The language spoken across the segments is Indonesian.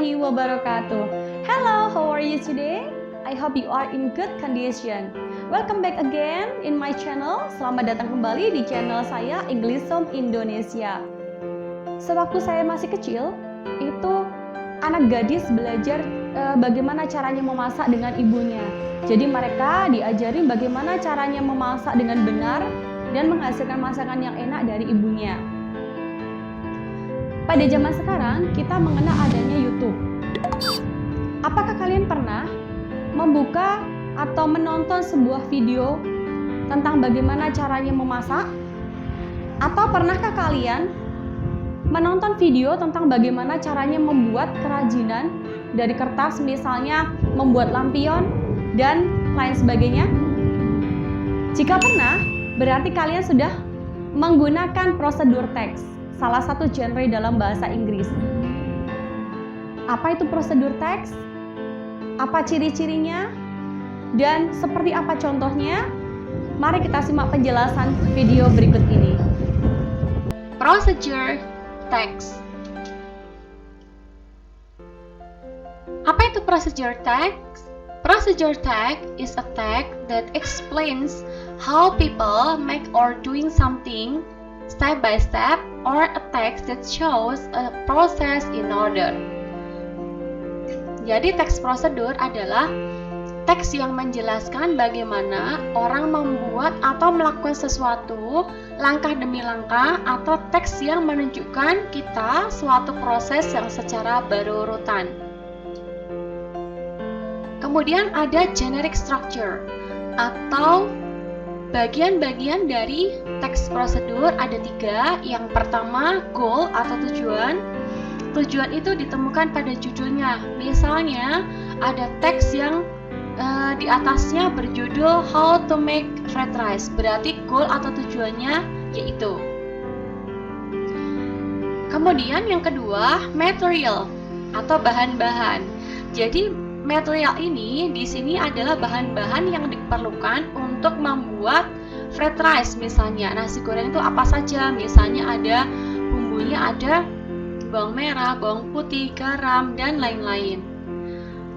warahmatullahi wabarakatuh. Hello, how are you today? I hope you are in good condition. Welcome back again in my channel. Selamat datang kembali di channel saya English Home Indonesia. Sewaktu saya masih kecil, itu anak gadis belajar bagaimana caranya memasak dengan ibunya. Jadi mereka diajarin bagaimana caranya memasak dengan benar dan menghasilkan masakan yang enak dari ibunya. Pada zaman sekarang, kita mengenal adanya YouTube. Apakah kalian pernah membuka atau menonton sebuah video tentang bagaimana caranya memasak? Atau pernahkah kalian menonton video tentang bagaimana caranya membuat kerajinan dari kertas, misalnya membuat lampion dan lain sebagainya? Jika pernah, berarti kalian sudah menggunakan prosedur teks, salah satu genre dalam bahasa Inggris. Apa itu prosedur teks? Apa ciri-cirinya? Dan seperti apa contohnya? Mari kita simak penjelasan video berikut ini. Procedure text. Apa itu procedure text? Procedure text is a text that explains how people make or doing something step by step, or a text that shows a process in order. Jadi teks prosedur adalah teks yang menjelaskan bagaimana orang membuat atau melakukan sesuatu langkah demi langkah, atau teks yang menunjukkan kita suatu proses yang secara berurutan. Kemudian ada generic structure atau bagian-bagian dari teks prosedur ada 3. Yang pertama, goal atau tujuan. Tujuan itu ditemukan pada judulnya. Misalnya, ada teks yang di atasnya berjudul How to make fried rice. Berarti goal atau tujuannya yaitu. Kemudian yang kedua, material atau bahan-bahan. Jadi material ini di sini adalah bahan-bahan yang diperlukan untuk membuat fried rice. Misalnya nasi goreng itu apa saja? Misalnya ada bumbunya, ada bawang merah, bawang putih, garam, dan lain-lain.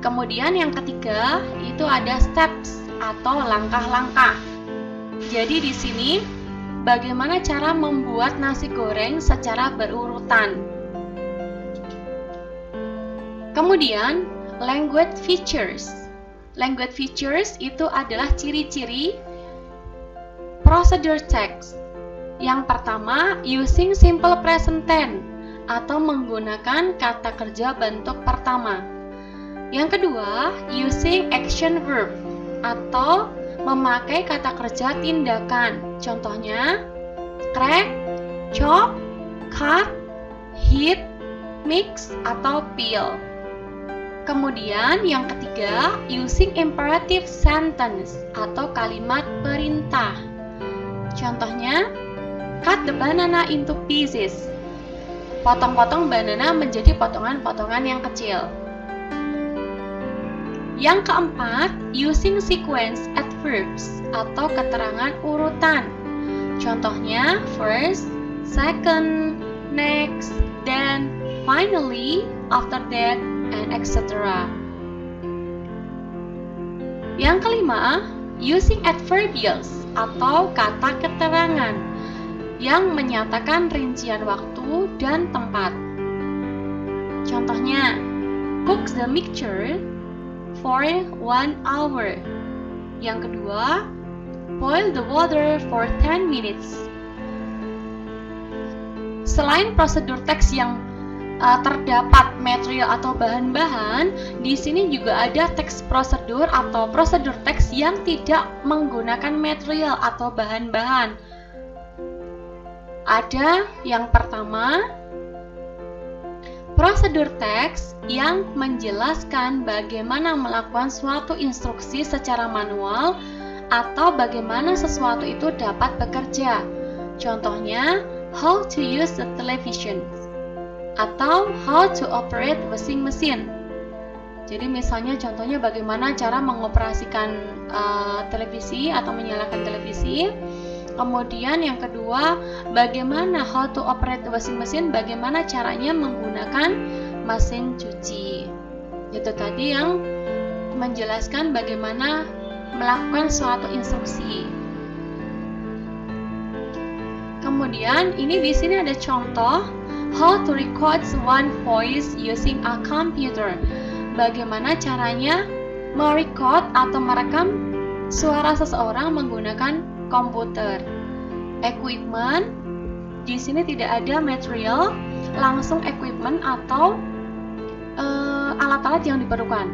Kemudian yang ketiga itu ada steps atau langkah-langkah. Jadi di sini bagaimana cara membuat nasi goreng secara berurutan. Kemudian language features. Language features itu adalah ciri-ciri procedure text. Yang pertama, using simple present tense atau menggunakan kata kerja bentuk pertama. Yang kedua, using action verb atau memakai kata kerja tindakan. Contohnya, crack, chop, cut, heat, mix, atau peel. Kemudian yang ketiga, using imperative sentence atau kalimat perintah. Contohnya, cut the banana into pieces. Potong-potong banana menjadi potongan-potongan yang kecil. Yang keempat, using sequence adverbs atau keterangan urutan. Contohnya, first, second, next, then, finally, after that, and etc. Yang kelima, using adverbials atau kata keterangan yang menyatakan rincian waktu dan tempat. Contohnya, cook the mixture for 1 hour. Yang kedua, boil the water for 10 minutes. Selain prosedur teks yang terdapat material atau bahan-bahan, di sini juga ada teks prosedur atau prosedur teks yang tidak menggunakan material atau bahan-bahan. Ada yang pertama, prosedur teks yang menjelaskan bagaimana melakukan suatu instruksi secara manual atau bagaimana sesuatu itu dapat bekerja. Contohnya, how to use the television atau how to operate washing machine. Jadi misalnya contohnya bagaimana cara mengoperasikan televisi atau menyalakan televisi. Kemudian yang kedua, bagaimana how to operate washing machine, bagaimana caranya menggunakan mesin cuci. Itu tadi yang menjelaskan bagaimana melakukan suatu instruksi. Kemudian ini di sini ada contoh how to record one voice using a computer. Bagaimana caranya merecord atau merekam suara seseorang menggunakan komputer. Equipment, di sini tidak ada material, langsung equipment atau alat-alat yang diperlukan.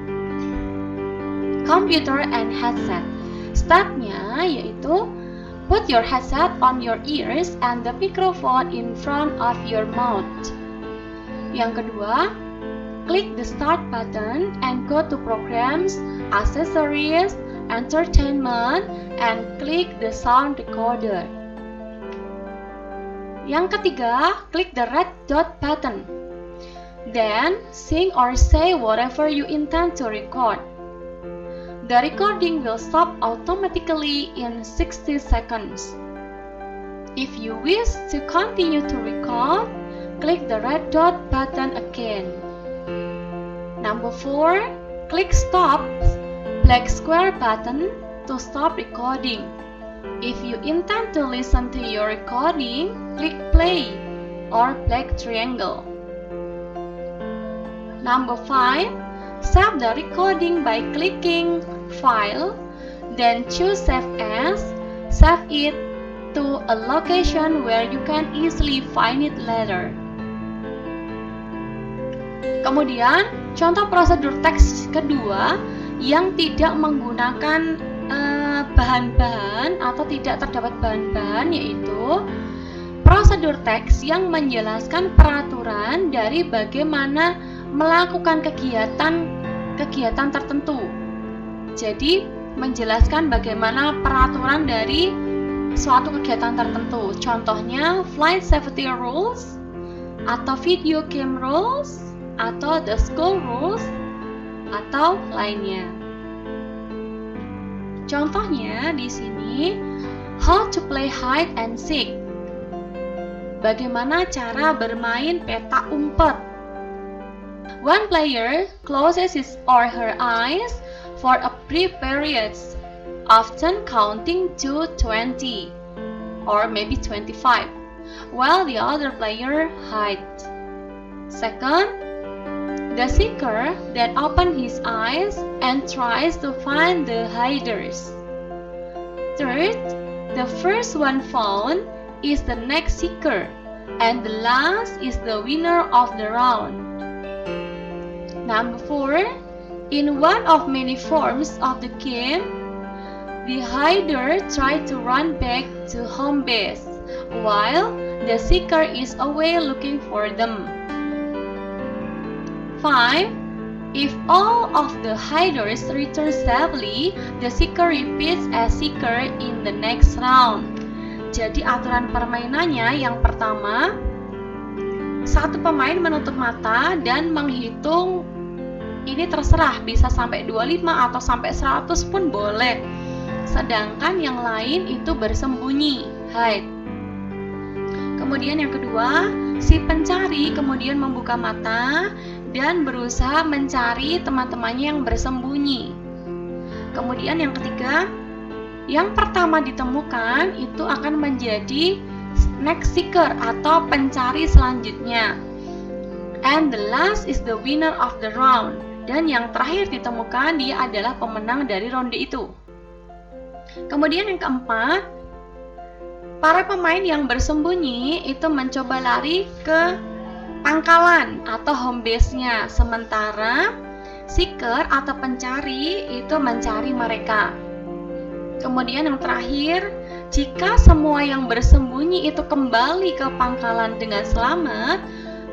Computer and headset. Stepnya yaitu put your headset on your ears and the microphone in front of your mouth. Yang kedua, click the start button and go to programs, accessories, entertainment, and click the sound recorder. Yang ketiga, click the red dot button. Then, sing or say whatever you intend to record. The recording will stop automatically in 60 seconds. If you wish to continue to record, click the red dot button again. Number 4, click stop black square button to stop recording. If you intend to listen to your recording, click play or black triangle. Number 5, save the recording by clicking File, then choose Save As. Save it to a location where you can easily find it later. Kemudian, contoh prosedur teks kedua yang tidak menggunakan bahan-bahan atau tidak terdapat bahan-bahan, yaitu prosedur teks yang menjelaskan peraturan dari bagaimana melakukan kegiatan tertentu. Jadi, menjelaskan bagaimana peraturan dari suatu kegiatan tertentu. Contohnya, flight safety rules, atau video game rules, atau the school rules, atau lainnya. Contohnya di sini, how to play hide and seek. Bagaimana cara bermain petak umpet. One player closes his or her eyes for a brief period, often counting to 20 or maybe 25, while the other player hides. Second, the seeker that opens his eyes and tries to find the hiders. Third, the first one found is the next seeker, and the last is the winner of the round. Number 4, in one of many forms of the game, the hider tries to run back to home base, while the seeker is away looking for them. 5. If all of the hiders return safely, the seeker repeats as seeker in the next round. Jadi aturan permainannya yang pertama, satu pemain menutup mata dan menghitung, ini terserah, bisa sampai 25 atau sampai 100 pun boleh. Sedangkan yang lain itu bersembunyi, hide. Kemudian yang kedua, si pencari kemudian membuka mata dan berusaha mencari teman-temannya yang bersembunyi. Kemudian yang ketiga, yang pertama ditemukan itu akan menjadi next seeker atau pencari selanjutnya. And the last is the winner of the round. Dan yang terakhir ditemukan dia adalah pemenang dari ronde itu. Kemudian yang keempat, para pemain yang bersembunyi itu mencoba lari ke pangkalan atau home base-nya, sementara seeker atau pencari itu mencari mereka. Kemudian yang terakhir, jika semua yang bersembunyi itu kembali ke pangkalan dengan selamat,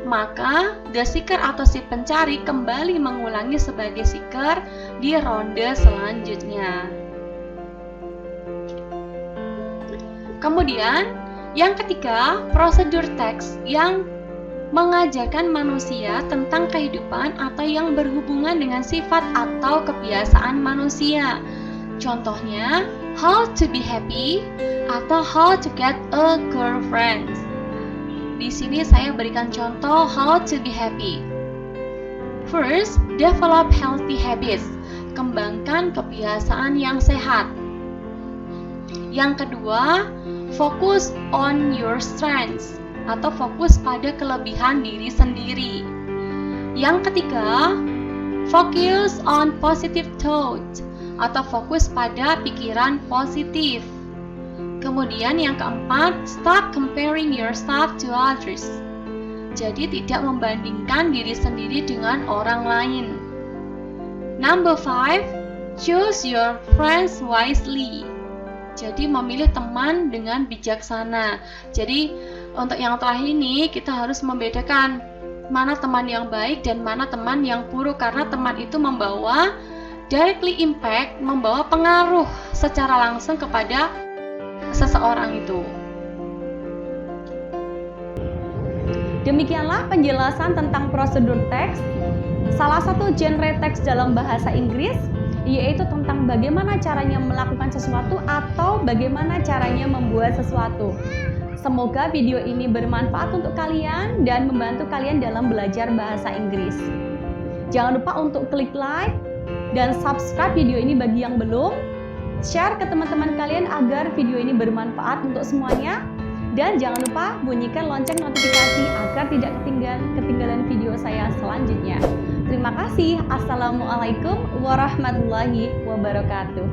maka the seeker atau si pencari kembali mengulangi sebagai seeker di ronde selanjutnya. Kemudian, yang ketiga, prosedur teks yang mengajarkan manusia tentang kehidupan atau yang berhubungan dengan sifat atau kebiasaan manusia. Contohnya, how to be happy atau how to get a girlfriend. Di sini saya berikan contoh how to be happy. First, develop healthy habits. Kembangkan kebiasaan yang sehat. Yang kedua, fokus on your strengths atau fokus pada kelebihan diri sendiri. Yang ketiga, focus on positive thoughts atau fokus pada pikiran positif. Kemudian yang keempat, stop comparing yourself to others. Jadi tidak membandingkan diri sendiri dengan orang lain. Number 5, choose your friends wisely. Jadi memilih teman dengan bijaksana. Jadi untuk yang terakhir ini kita harus membedakan mana teman yang baik dan mana teman yang buruk, karena teman itu membawa directly impact, membawa pengaruh secara langsung kepada seseorang itu. Demikianlah penjelasan tentang prosedur teks. Salah satu genre teks dalam bahasa Inggris yaitu tentang bagaimana caranya melakukan sesuatu atau bagaimana caranya membuat sesuatu. Semoga video ini bermanfaat untuk kalian dan membantu kalian dalam belajar bahasa Inggris. Jangan lupa untuk klik like dan subscribe video ini bagi yang belum. Share ke teman-teman kalian agar video ini bermanfaat untuk semuanya. Dan jangan lupa bunyikan lonceng notifikasi agar tidak ketinggalan video saya selanjutnya. Terima kasih. Assalamualaikum warahmatullahi wabarakatuh.